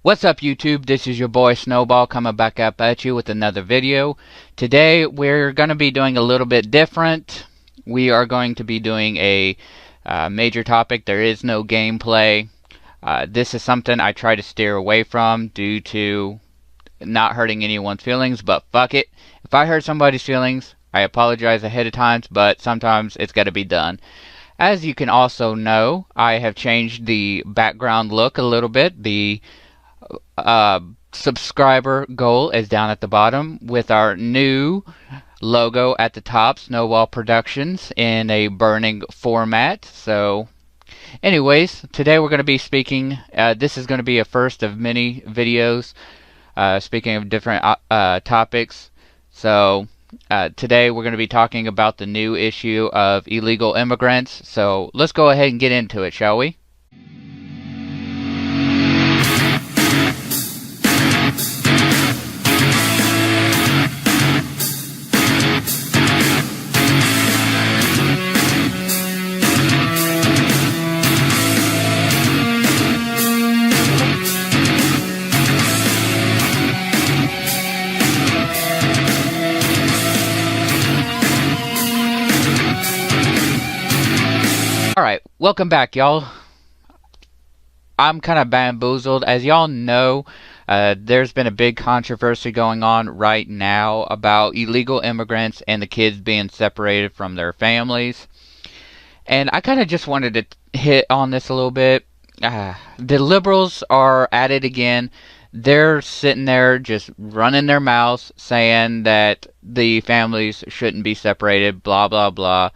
What's up, YouTube? This is your boy Snowball coming back up at you with another video. Today we're going to be doing a little bit different. We are going to be doing a major topic. There is no gameplay. This is something I try to steer away from due to not hurting anyone's feelings, but fuck it. If I hurt somebody's feelings, I apologize ahead of time, but sometimes it's got to be done. As you can also know, I have changed the background look a little bit. The subscriber goal is down at the bottom with our new logo at the top, Snowball Productions, in a burning format. So anyways, today we're going to be speaking, this is going to be a first of many videos speaking of different topics. So today we're going to be talking about the new issue of Illegal Immigrants. So let's go ahead and get into it, shall we? Alright, welcome back, y'all. I'm kind of bamboozled. As y'all know, there's been a big controversy going on right now about illegal immigrants and the kids being separated from their families. And I kind of just wanted to hit on this a little bit. The liberals are at it again. They're sitting there just running their mouths saying that the families shouldn't be separated, blah, blah, blah.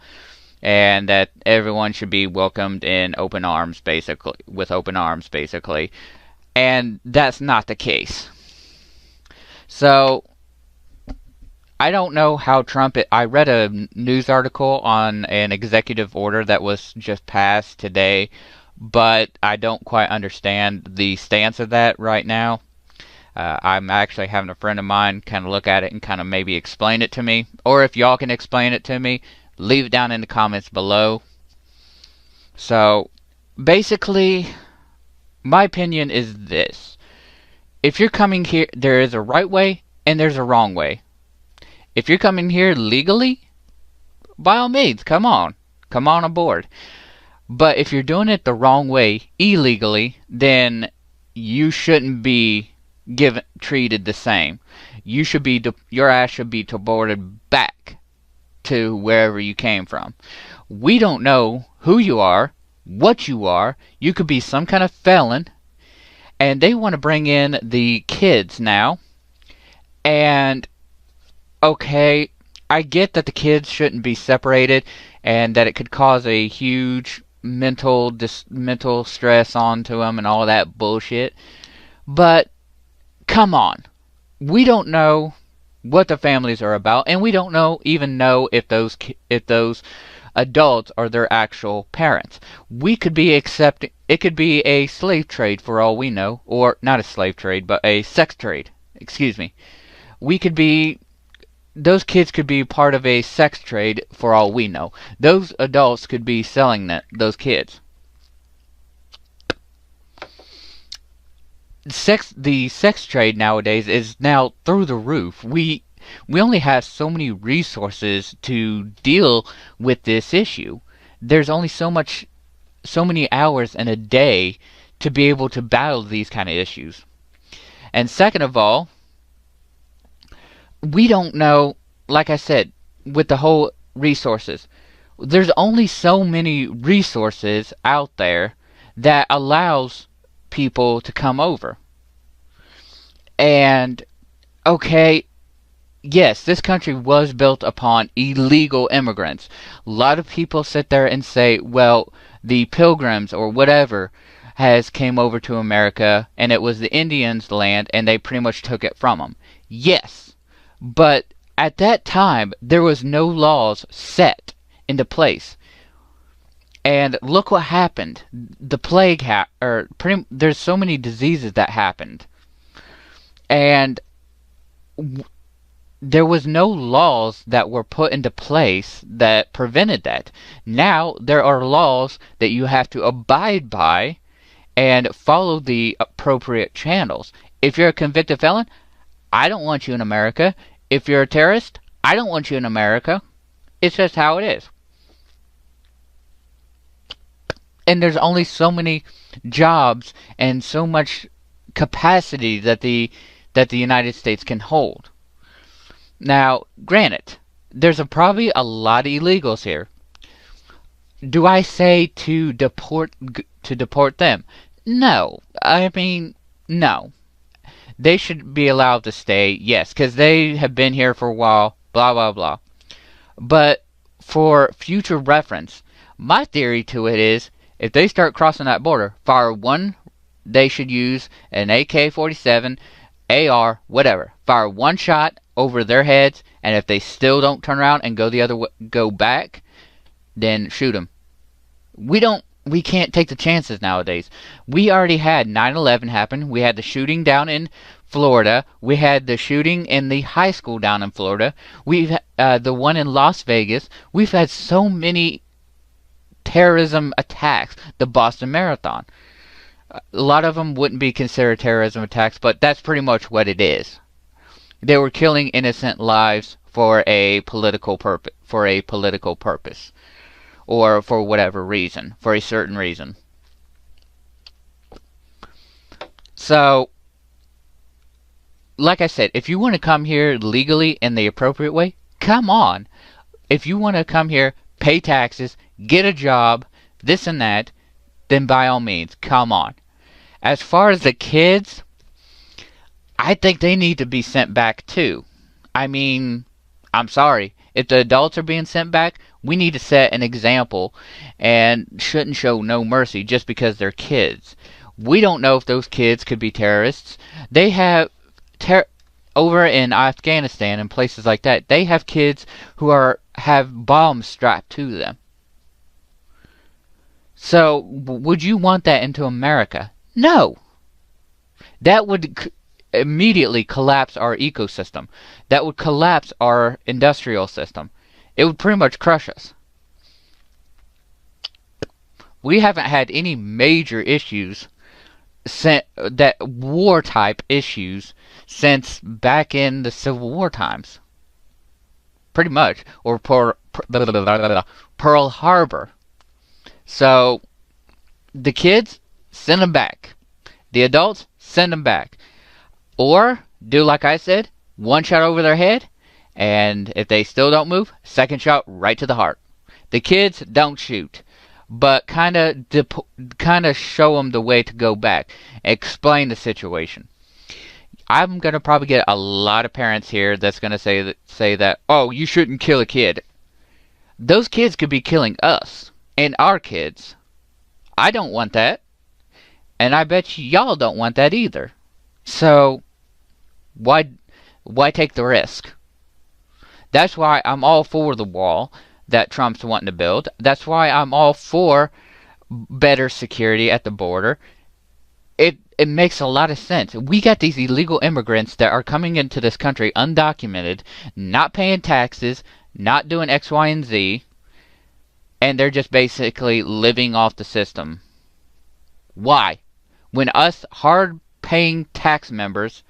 And that everyone should be welcomed in open arms, basically, with open arms, basically. And that's not the case. So, I don't know how Trump... I read a news article on an executive order that was just passed today, but I don't quite understand the stance of that right now. I'm actually having a friend of mine kind of look at it and kind of maybe explain it to me. Or if y'all can explain it to me, leave it down in the comments below. So, basically, my opinion is this. If you're coming here, there is a right way and there's a wrong way. If you're coming here legally, by all means, come on. Come on aboard. But if you're doing it the wrong way, illegally, then you shouldn't be treated the same. Your ass should be deported back to wherever you came from. We don't know who you are, what you are. You could be some kind of felon, and they want to bring in the kids now. And okay, I get that the kids shouldn't be separated and that it could cause a huge mental stress onto them and all that bullshit, but come on, we don't know what the families are about, and we don't even know if those adults are their actual parents. We could be accepting, it could be a slave trade for all we know, or not a slave trade, but a sex trade. Excuse me. Those kids could be part of a sex trade for all we know. Those adults could be selling those kids. The sex trade nowadays is now through the roof. We only have so many resources to deal with this issue. There's only so many hours in a day to be able to battle these kind of issues. And second of all, we don't know, like I said, with the whole resources. There's only so many resources out there that allows people to come over. And okay, yes, this country was built upon illegal immigrants. A lot of people sit there and say, well, the Pilgrims or whatever has came over to America and it was the Indians' land and they pretty much took it from them. Yes, but at that time there was no laws set into place. And look what happened. The plague there's so many diseases that happened. And there was no laws that were put into place that prevented that. Now there are laws that you have to abide by, and follow the appropriate channels. If you're a convicted felon, I don't want you in America. If you're a terrorist, I don't want you in America. It's just how it is. And there's only so many jobs and so much capacity that the United States can hold. Now, granted, there's probably a lot of illegals here. Do I say to deport them? No. I mean, no. They should be allowed to stay, yes, because they have been here for a while, blah, blah, blah. But for future reference, my theory to it is, if they start crossing that border, fire one, they should use an AK-47, AR, whatever. Fire one shot over their heads, and if they still don't turn around and go the other way, go back, then shoot them. We can't take the chances nowadays. We already had 9/11 happen. We had the shooting down in Florida. We had the shooting in the high school down in Florida. We've the one in Las Vegas. We've had so many terrorism attacks. The Boston Marathon. A lot of them wouldn't be considered terrorism attacks, but that's pretty much what it is. They were killing innocent lives for a political purpose. Or for whatever reason, for a certain reason. So, like I said, if you want to come here legally in the appropriate way, come on. If you want to come here, pay taxes, get a job, this and that, then by all means, come on. As far as the kids, I think they need to be sent back too. I mean, I'm sorry. If the adults are being sent back, we need to set an example and shouldn't show no mercy just because they're kids. We don't know if those kids could be terrorists. They have over in Afghanistan and places like that, they have kids who have bombs strapped to them. So, would you want that into America? No. That would immediately collapse our ecosystem. That would collapse our industrial system. It would pretty much crush us. We haven't had any major issues that war type issues since back in the Civil War times. Pretty much. Or Pearl Harbor. So, the kids, send them back. The adults, send them back. Or, do like I said, one shot over their head, and if they still don't move, second shot right to the heart. The kids, don't shoot. But kind of show them the way to go back. Explain the situation. I'm going to probably get a lot of parents here that's going to say that, oh, you shouldn't kill a kid. Those kids could be killing us and our kids. I don't want that. And I bet y'all don't want that either. So, why take the risk? That's why I'm all for the wall that Trump's wanting to build. That's why I'm all for better security at the border. It makes a lot of sense. We got these illegal immigrants that are coming into this country undocumented, not paying taxes, not doing X, Y, and Z, and they're just basically living off the system. Why? When us hard-paying tax members,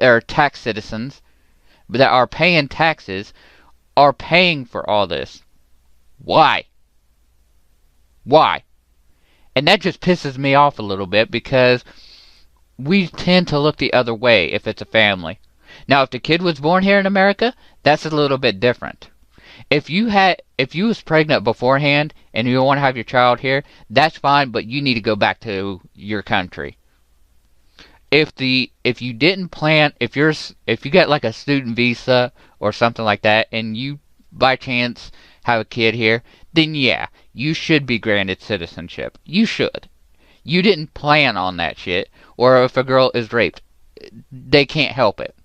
or tax citizens, that are paying taxes, are paying for all this. Why? Why? And that just pisses me off a little bit because we tend to look the other way if it's a family. Now, if the kid was born here in America, that's a little bit different. If you was pregnant beforehand and you want to have your child here, that's fine, but you need to go back to your country. If you didn't plan, if you get like a student visa or something like that, and you by chance have a kid here, then yeah, you should be granted citizenship. You should. You didn't plan on that shit. Or if a girl is raped, they can't help it.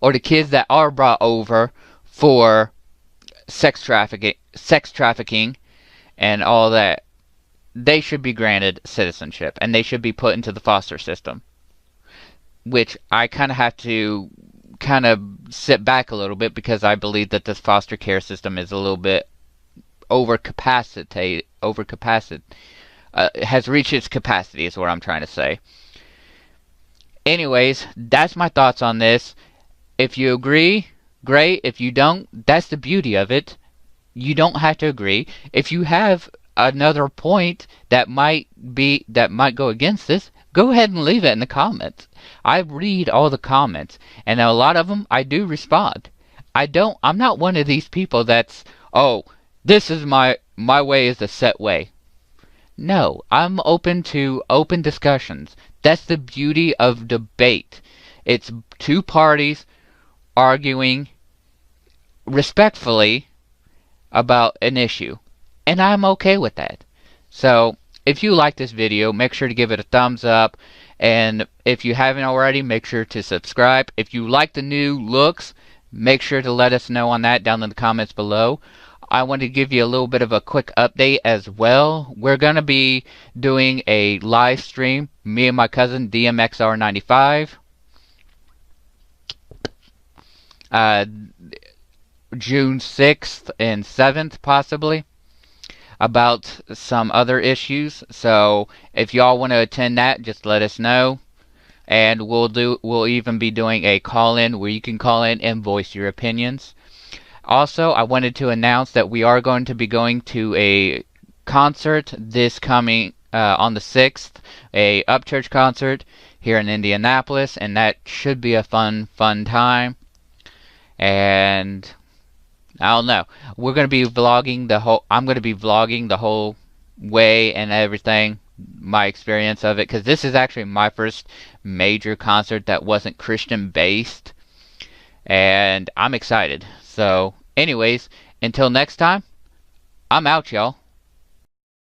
Or the kids that are brought over for sex trafficking and all that, they should be granted citizenship and they should be put into the foster system. Which I kind of have to sit back a little bit because I believe that this foster care system is a little bit overcapacitated has reached its capacity is what I'm trying to say. Anyways, that's my thoughts on this. If you agree, great. If you don't, that's the beauty of it. You don't have to agree. If you have another point that might go against this, go ahead and leave it in the comments. I read all the comments, and a lot of them I do respond. I'm not one of these people that's, oh, this is my way is the set way. No, I'm open to open discussions. That's the beauty of debate. It's two parties arguing respectfully about an issue. And I'm okay with that. So, if you like this video, make sure to give it a thumbs up. And if you haven't already, make sure to subscribe. If you like the new looks, make sure to let us know on that down in the comments below. I want to give you a little bit of a quick update as well. We're going to be doing a live stream, me and my cousin DMXR95. June 6th and 7th possibly, about some other issues. So if y'all want to attend that, just let us know, and we'll even be doing a call-in where you can call in and voice your opinions. Also, I wanted to announce that we are going to be going to a concert this coming on the 6th, a Upchurch concert here in Indianapolis, and that should be a fun time. And I don't know. We're going to be vlogging I'm going to be vlogging the whole way and everything, my experience of it, because this is actually my first major concert that wasn't Christian based, and I'm excited. So anyways, until next time, I'm out, y'all.